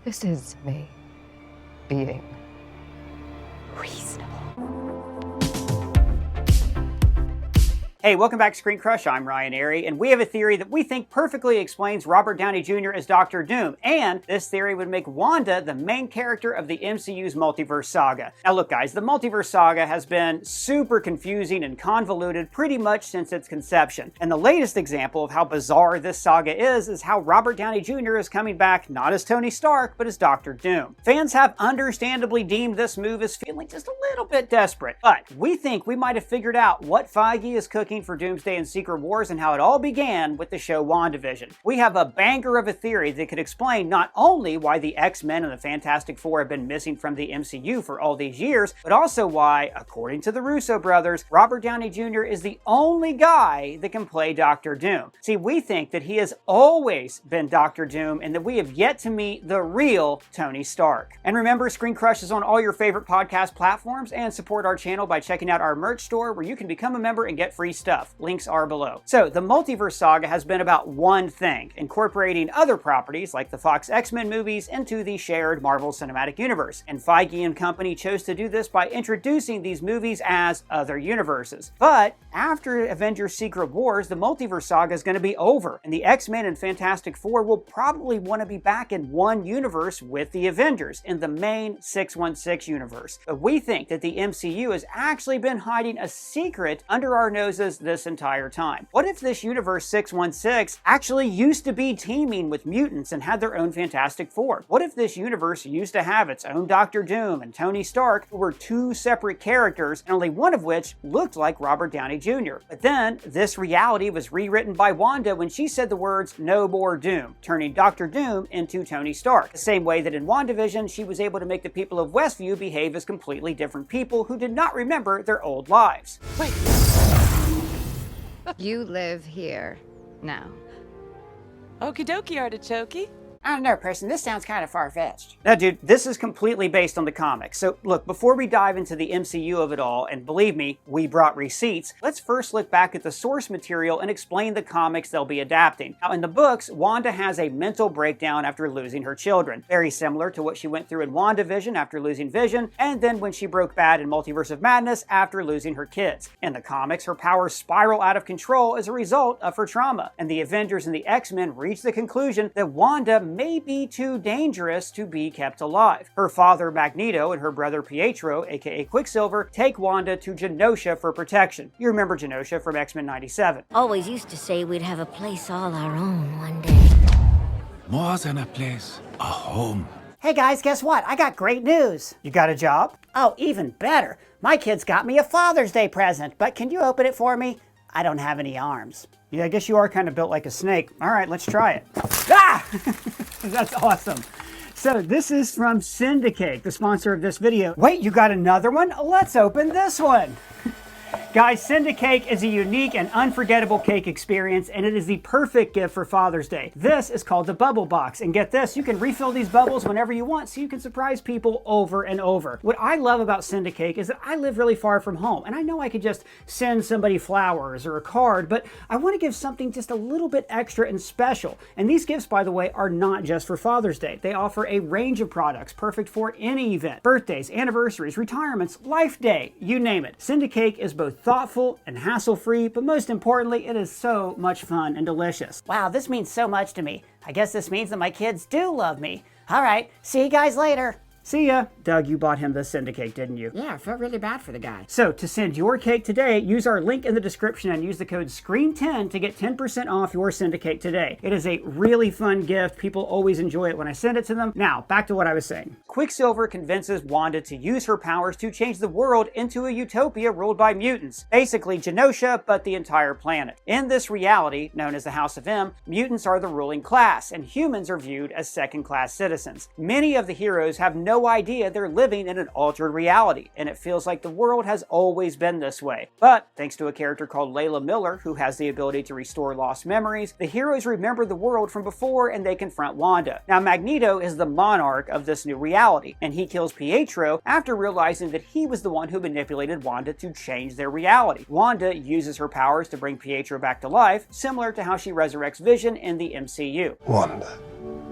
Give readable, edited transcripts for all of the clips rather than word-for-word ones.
This is me being reasonable. Hey, welcome back to ScreenCrush. I'm Ryan Airy, and we have a theory that we think perfectly explains Robert Downey Jr. as Dr. Doom, and this theory would make Wanda the main character of the MCU's multiverse saga. Now look guys, the multiverse saga has been super confusing and convoluted pretty much since its conception, and the latest example of how bizarre this saga is how Robert Downey Jr. is coming back not as Tony Stark, but as Dr. Doom. Fans have understandably deemed this move as feeling just a little bit desperate, but we think we might have figured out what Feige is cooking for Doomsday and Secret Wars and how it all began with the show WandaVision. We have a banger of a theory that could explain not only why the X-Men and the Fantastic Four have been missing from the MCU for all these years, but also why, according to the Russo brothers, Robert Downey Jr. is the only guy that can play Dr. Doom. See, we think that he has always been Dr. Doom and that we have yet to meet the real Tony Stark. And remember, ScreenCrush is on all your favorite podcast platforms, and support our channel by checking out our merch store where you can become a member and get free stuff. Links are below. So the multiverse saga has been about one thing, incorporating other properties like the Fox X-Men movies into the shared Marvel Cinematic Universe. And Feige and company chose to do this by introducing these movies as other universes. But after Avengers Secret Wars, the multiverse saga is going to be over, and the X-Men and Fantastic Four will probably want to be back in one universe with the Avengers, in the main 616 universe. But we think that the MCU has actually been hiding a secret under our noses this entire time. What if this universe 616 actually used to be teaming with mutants and had their own Fantastic Four? What if this universe used to have its own Dr. Doom and Tony Stark, who were two separate characters, and only one of which looked like Robert Downey Jr.? But then, this reality was rewritten by Wanda when she said the words, "No more Doom," turning Dr. Doom into Tony Stark. The same way that in WandaVision, she was able to make the people of Westview behave as completely different people who did not remember their old lives. Wait. You live here now. Okie dokie, artichoke. I don't know, Preston, this sounds kind of far-fetched. Now, dude, this is completely based on the comics. So, look, before we dive into the MCU of it all, and believe me, we brought receipts, let's first look back at the source material and explain the comics they'll be adapting. Now, in the books, Wanda has a mental breakdown after losing her children, very similar to what she went through in WandaVision after losing Vision, and then when she broke bad in Multiverse of Madness after losing her kids. In the comics, her powers spiral out of control as a result of her trauma, and the Avengers and the X-Men reach the conclusion that Wanda may be too dangerous to be kept alive. Her father Magneto and her brother Pietro, aka Quicksilver, take Wanda to Genosha for protection. You remember Genosha from X-Men 97. Always used to say we'd have a place all our own one day. More than a place, a home. Hey guys, guess what? I got great news. You got a job? Oh, even better. My kids got me a Father's Day present, but can you open it for me? I don't have any arms. Yeah, I guess you are kind of built like a snake. All right, let's try it. Ah! That's awesome. So this is from Syndicate, the sponsor of this video. Wait, you got another one? Let's open this one. Guys, Syndicate is a unique and unforgettable cake experience, and it is the perfect gift for Father's Day. This is called the Bubble Box, and get this, you can refill these bubbles whenever you want, so you can surprise people over and over. What I love about Syndicate is that I live really far from home, and I know I could just send somebody flowers or a card, but I want to give something just a little bit extra and special. And these gifts, by the way, are not just for Father's Day. They offer a range of products perfect for any event. Birthdays, anniversaries, retirements, Life Day, you name it. Syndicate is both thoughtful and hassle-free, but most importantly, it is so much fun and delicious. Wow, this means so much to me. I guess this means that my kids do love me. All right, see you guys later. See ya. Doug, you bought him the Syndicate, didn't you? Yeah, I felt really bad for the guy. So, to send your cake today, use our link in the description and use the code SCREEN10 to get 10% off your Syndicate today. It is a really fun gift. People always enjoy it when I send it to them. Now, back to what I was saying. Quicksilver convinces Wanda to use her powers to change the world into a utopia ruled by mutants. Basically Genosha, but the entire planet. In this reality, known as the House of M, mutants are the ruling class, and humans are viewed as second-class citizens. Many of the heroes have no idea they're living in an altered reality, and it feels like the world has always been this way. But thanks to a character called Layla Miller, who has the ability to restore lost memories, the heroes remember the world from before and they confront Wanda. Now, Magneto is the monarch of this new reality, and he kills Pietro after realizing that he was the one who manipulated Wanda to change their reality. Wanda uses her powers to bring Pietro back to life, similar to how she resurrects Vision in the MCU. Wanda,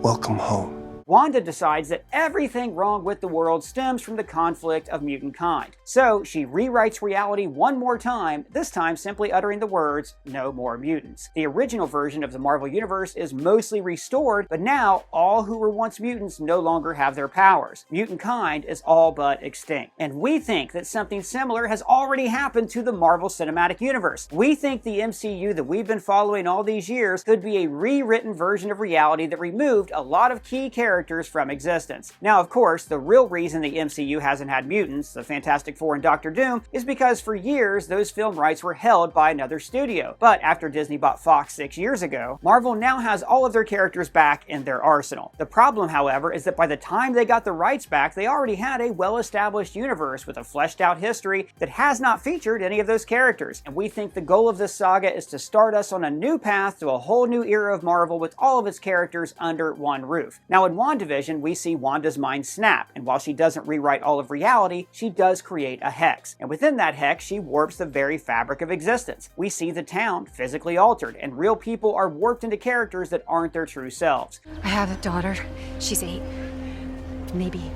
welcome home. Wanda decides that everything wrong with the world stems from the conflict of mutant kind. So she rewrites reality one more time, this time simply uttering the words, "No more mutants." The original version of the Marvel Universe is mostly restored, but now all who were once mutants no longer have their powers. Mutant kind is all but extinct. And we think that something similar has already happened to the Marvel Cinematic Universe. We think the MCU that we've been following all these years could be a rewritten version of reality that removed a lot of key characters from existence. Now, of course, the real reason the MCU hasn't had mutants, the Fantastic Four and Doctor Doom, is because for years those film rights were held by another studio. But after Disney bought Fox 6 years ago, Marvel now has all of their characters back in their arsenal. The problem, however, is that by the time they got the rights back, they already had a well-established universe with a fleshed-out history that has not featured any of those characters. And we think the goal of this saga is to start us on a new path to a whole new era of Marvel with all of its characters under one roof. Now, in WandaVision, we see Wanda's mind snap, and while she doesn't rewrite all of reality, she does create a hex. And within that hex, she warps the very fabric of existence. We see the town physically altered, and real people are warped into characters that aren't their true selves. I have a daughter. She's 8. Maybe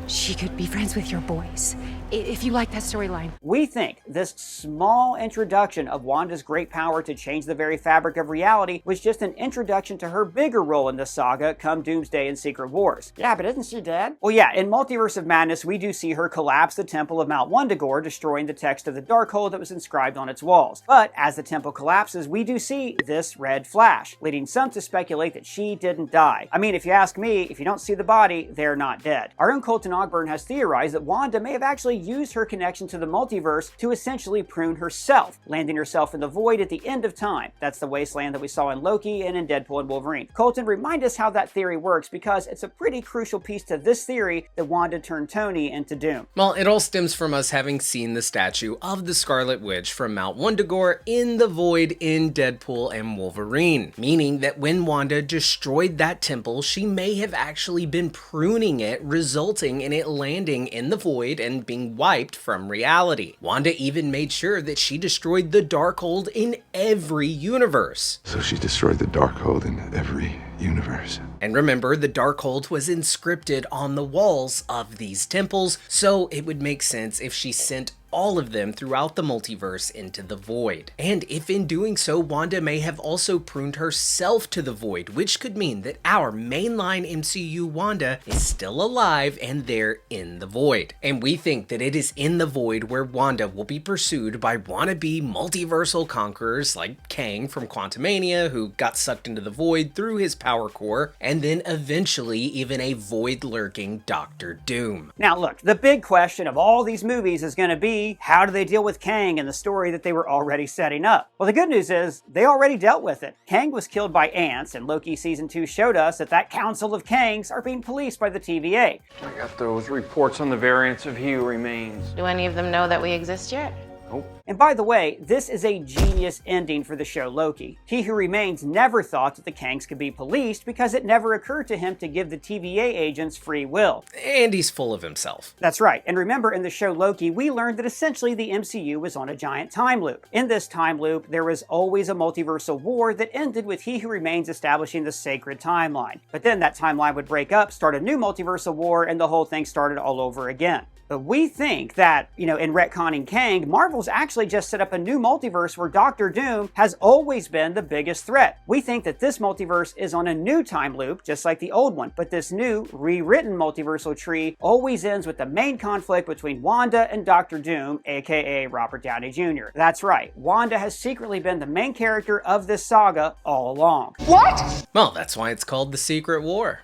she could be friends with your boys. If you like that storyline. We think this small introduction of Wanda's great power to change the very fabric of reality was just an introduction to her bigger role in the saga come Doomsday and Secret Wars. Yeah, but isn't she dead? Well, yeah, in Multiverse of Madness, we do see her collapse the temple of Mount Wundagore, destroying the text of the Darkhold that was inscribed on its walls. But as the temple collapses, we do see this red flash, leading some to speculate that she didn't die. I mean, if you ask me, if you don't see the body, they're not dead. Our own Colton Ogburn has theorized that Wanda may have actually used her connection to the multiverse to essentially prune herself, landing herself in the void at the end of time. That's the wasteland that we saw in Loki and in Deadpool and Wolverine. Colton, remind us how that theory works, because it's a pretty crucial piece to this theory that Wanda turned Tony into Doom. Well, it all stems from us having seen the statue of the Scarlet Witch from Mount Wundagore in the void in Deadpool and Wolverine, meaning that when Wanda destroyed that temple, she may have actually been pruning it, resulting in it landing in the void and being wiped from reality. Wanda even made sure that she destroyed the Darkhold in every universe. So she destroyed the Darkhold in every universe. And remember, the Darkhold was inscripted on the walls of these temples, so it would make sense if she sent all of them throughout the multiverse into the void. And if in doing so, Wanda may have also pruned herself to the void, which could mean that our mainline MCU Wanda is still alive and there in the void. And we think that it is in the void where Wanda will be pursued by wannabe multiversal conquerors like Kang from Quantumania, who got sucked into the void through his power core, and then eventually even a void-lurking Doctor Doom. Now look, the big question of all these movies is going to be, how do they deal with Kang and the story that they were already setting up? Well, the good news is they already dealt with it. Kang was killed by ants, and Loki Season 2 showed us that that council of Kangs are being policed by the TVA. I got those reports on the variants of He Who Remains. Do any of them know that we exist yet? Nope. And by the way, this is a genius ending for the show Loki. He Who Remains never thought that the Kangs could be policed because it never occurred to him to give the TVA agents free will. And he's full of himself. That's right. And remember, in the show Loki, we learned that essentially the MCU was on a giant time loop. In this time loop, there was always a multiversal war that ended with He Who Remains establishing the sacred timeline. But then that timeline would break up, start a new multiversal war, and the whole thing started all over again. But we think that, in retconning Kang, Marvel's actually just set up a new multiverse where Doctor Doom has always been the biggest threat. We think that this multiverse is on a new time loop, just like the old one, but this new, rewritten multiversal tree always ends with the main conflict between Wanda and Doctor Doom, aka Robert Downey Jr. That's right, Wanda has secretly been the main character of this saga all along. What? Well, that's why it's called the Secret War.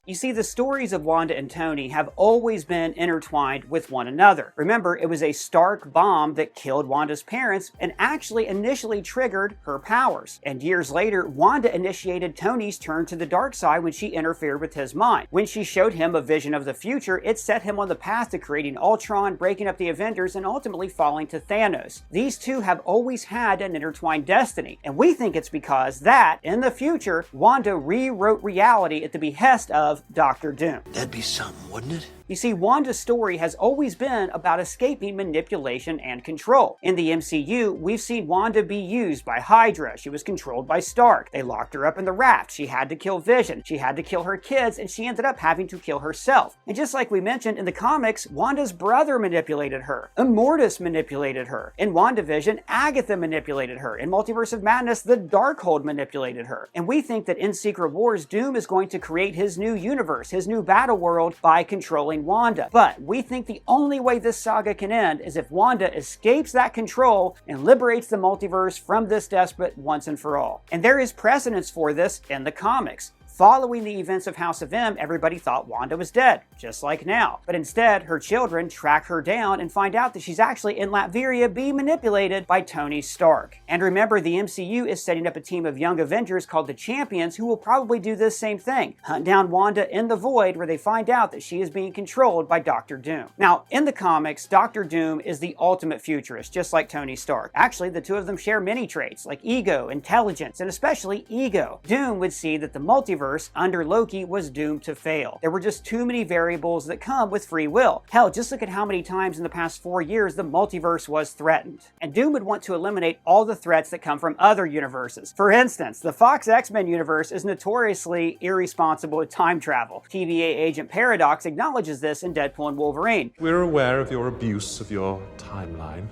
You see, the stories of Wanda and Tony have always been intertwined with one another. Remember, it was a Stark bomb that killed Wanda's parents and actually initially triggered her powers. And years later, Wanda initiated Tony's turn to the dark side when she interfered with his mind. When she showed him a vision of the future, it set him on the path to creating Ultron, breaking up the Avengers, and ultimately falling to Thanos. These two have always had an intertwined destiny, and we think it's because that, in the future, Wanda rewrote reality at the behest of Doctor Doom. That'd be something, wouldn't it? You see, Wanda's story has always been about escaping manipulation and control. In the MCU, we've seen Wanda be used by Hydra. She was controlled by Stark. They locked her up in the raft. She had to kill Vision. She had to kill her kids, and she ended up having to kill herself. And just like we mentioned in the comics, Wanda's brother manipulated her. Immortus manipulated her. In WandaVision, Agatha manipulated her. In Multiverse of Madness, the Darkhold manipulated her. And we think that in Secret Wars, Doom is going to create his new universe, his new battle world, by controlling Wanda. But we think the only way this saga can end is if Wanda escapes that control and liberates the multiverse from this despot once and for all. And there is precedence for this in the comics. Following the events of House of M, everybody thought Wanda was dead, just like now. But instead, her children track her down and find out that she's actually in Latveria being manipulated by Tony Stark. And remember, the MCU is setting up a team of young Avengers called the Champions who will probably do this same thing. Hunt down Wanda in the Void, where they find out that she is being controlled by Dr. Doom. Now, in the comics, Dr. Doom is the ultimate futurist, just like Tony Stark. Actually, the two of them share many traits, like ego, intelligence, and especially ego. Doom would see that the multiverse under Loki was doomed to fail. There were just too many variables that come with free will. Hell, just look at how many times in the past 4 years the multiverse was threatened. And Doom would want to eliminate all the threats that come from other universes. For instance, the Fox X-Men universe is notoriously irresponsible with time travel. TVA agent Paradox acknowledges this in Deadpool and Wolverine. We're aware of your abuse of your timeline.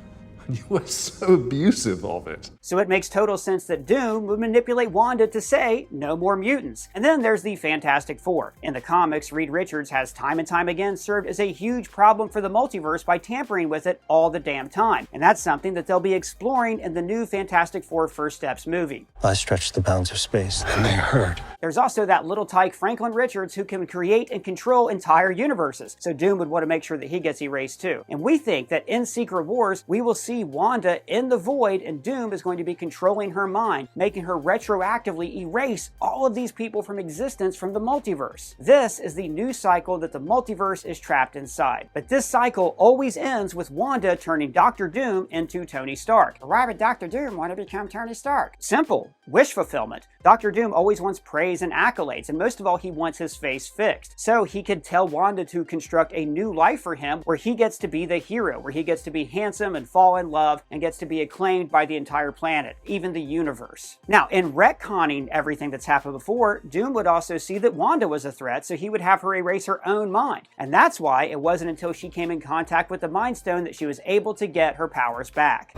You were so abusive of it. So it makes total sense that Doom would manipulate Wanda to say, no more mutants. And then there's the Fantastic Four. In the comics, Reed Richards has time and time again served as a huge problem for the multiverse by tampering with it all the damn time. And that's something that they'll be exploring in the new Fantastic Four First Steps movie. I stretched the bounds of space, and they hurt. There's also that little tyke Franklin Richards who can create and control entire universes. So Doom would want to make sure that he gets erased too. And we think that in Secret Wars, we will see Wanda in the Void, and Doom is going to be controlling her mind, making her retroactively erase all of these people from existence from the multiverse. This is the new cycle that the multiverse is trapped inside. But this cycle always ends with Wanda turning Dr. Doom into Tony Stark. Why would Dr. Doom want to become Tony Stark? Simple. Wish fulfillment. Dr. Doom always wants praise and accolades, and most of all, he wants his face fixed. So he could tell Wanda to construct a new life for him where he gets to be the hero, where he gets to be handsome and fall in love and gets to be acclaimed by the entire planet, even the universe. Now, in retconning everything that's happened before, Doom would also see that Wanda was a threat, so he would have her erase her own mind. And that's why it wasn't until she came in contact with the Mind Stone that she was able to get her powers back.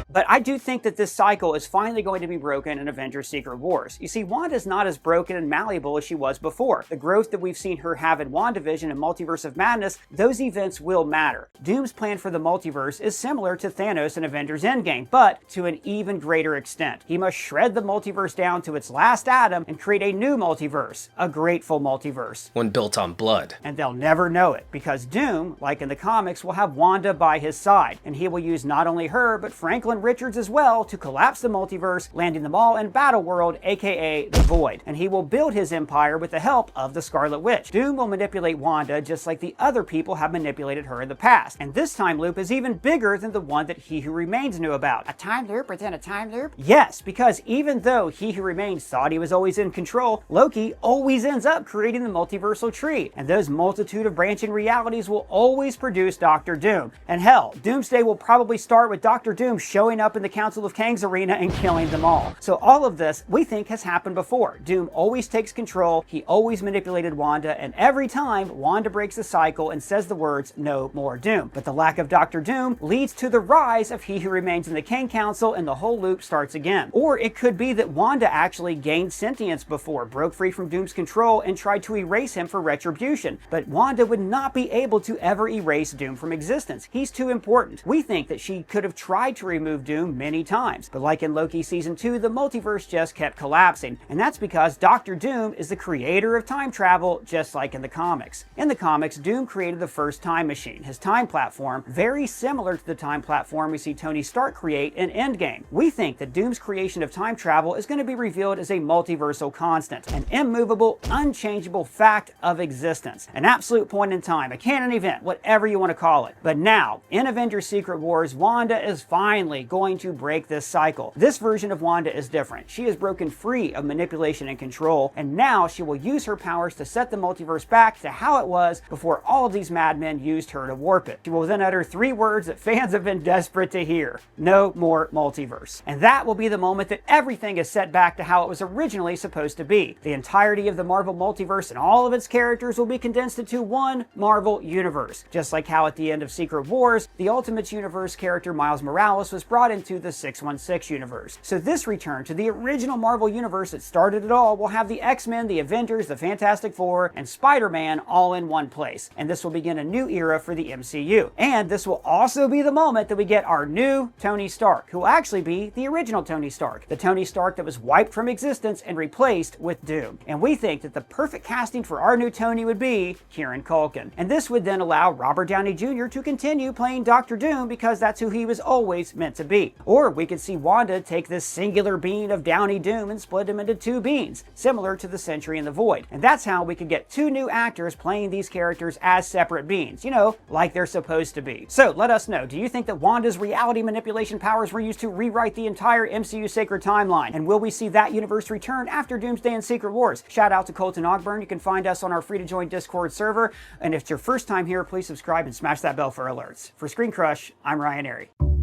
But I do think that this cycle is finally going to be broken in Avengers Secret Wars. You see, Wanda's not as broken and malleable as she was before. The growth that we've seen her have in WandaVision and Multiverse of Madness, those events will matter. Doom's plan for the multiverse is similar to Thanos in Avengers Endgame, but to an even greater extent. He must shred the multiverse down to its last atom and create a new multiverse, a grateful multiverse. One built on blood. And they'll never know it, because Doom, like in the comics, will have Wanda by his side, and he will use not only her, but Franklin Richards as well to collapse the multiverse, landing them all in Battle World, aka the Void. And he will build his empire with the help of the Scarlet Witch. Doom will manipulate Wanda just like the other people have manipulated her in the past. And this time loop is even bigger than the one that He Who Remains knew about. A time loop within a time loop? Yes, because even though He Who Remains thought he was always in control, Loki always ends up creating the multiversal tree. And those multitude of branching realities will always produce Dr. Doom. And hell, Doomsday will probably start with Dr. Doom showing up in the Council of Kangs arena and killing them all. So all of this, we think, has happened before. Doom always takes control, he always manipulated Wanda, and every time, Wanda breaks the cycle and says the words, "No more Doom." But the lack of Dr. Doom leads to the rise of He Who Remains in the Kang Council, and the whole loop starts again. Or it could be that Wanda actually gained sentience before, broke free from Doom's control, and tried to erase him for retribution. But Wanda would not be able to ever erase Doom from existence. He's too important. We think that she could have tried to remove Doom many times, but like in Loki Season 2, the multiverse just kept collapsing, and that's because Dr. Doom is the creator of time travel, just like in the comics. In the comics, Doom created the first time machine, his time platform, very similar to the time platform we see Tony Stark create in Endgame. We think that Doom's creation of time travel is going to be revealed as a multiversal constant, an immovable, unchangeable fact of existence, an absolute point in time, a canon event, whatever you want to call it. But now, in Avengers Secret Wars, Wanda is finally going going to break this cycle. This version of Wanda is different. She is broken free of manipulation and control, and now she will use her powers to set the multiverse back to how it was before all of these madmen used her to warp it. She will then utter 3 words that fans have been desperate to hear: no more multiverse. And that will be the moment that everything is set back to how it was originally supposed to be. The entirety of the Marvel multiverse and all of its characters will be condensed into one Marvel universe. Just like how at the end of Secret Wars, the Ultimates Universe character Miles Morales was brought into the 616 universe. So this return to the original Marvel universe that started it all will have the X-Men, the Avengers, the Fantastic Four, and Spider-Man all in one place. And this will begin a new era for the MCU. And this will also be the moment that we get our new Tony Stark, who will actually be the original Tony Stark, the Tony Stark that was wiped from existence and replaced with Doom. And we think that the perfect casting for our new Tony would be Kieran Culkin. And this would then allow Robert Downey Jr. to continue playing Dr. Doom because that's who he was always meant to be. Or we could see Wanda take this singular being of Downey Doom and split him into 2 beings, similar to the Sentry and the Void. And that's how we could get 2 new actors playing these characters as separate beings, you know, like they're supposed to be. So let us know, do you think that Wanda's reality manipulation powers were used to rewrite the entire MCU sacred timeline? And will we see that universe return after Doomsday and Secret Wars? Shout out to Colton Ogburn. You can find us on our free to join Discord server. And if it's your first time here, please subscribe and smash that bell for alerts. For ScreenCrush, I'm Ryan Airy.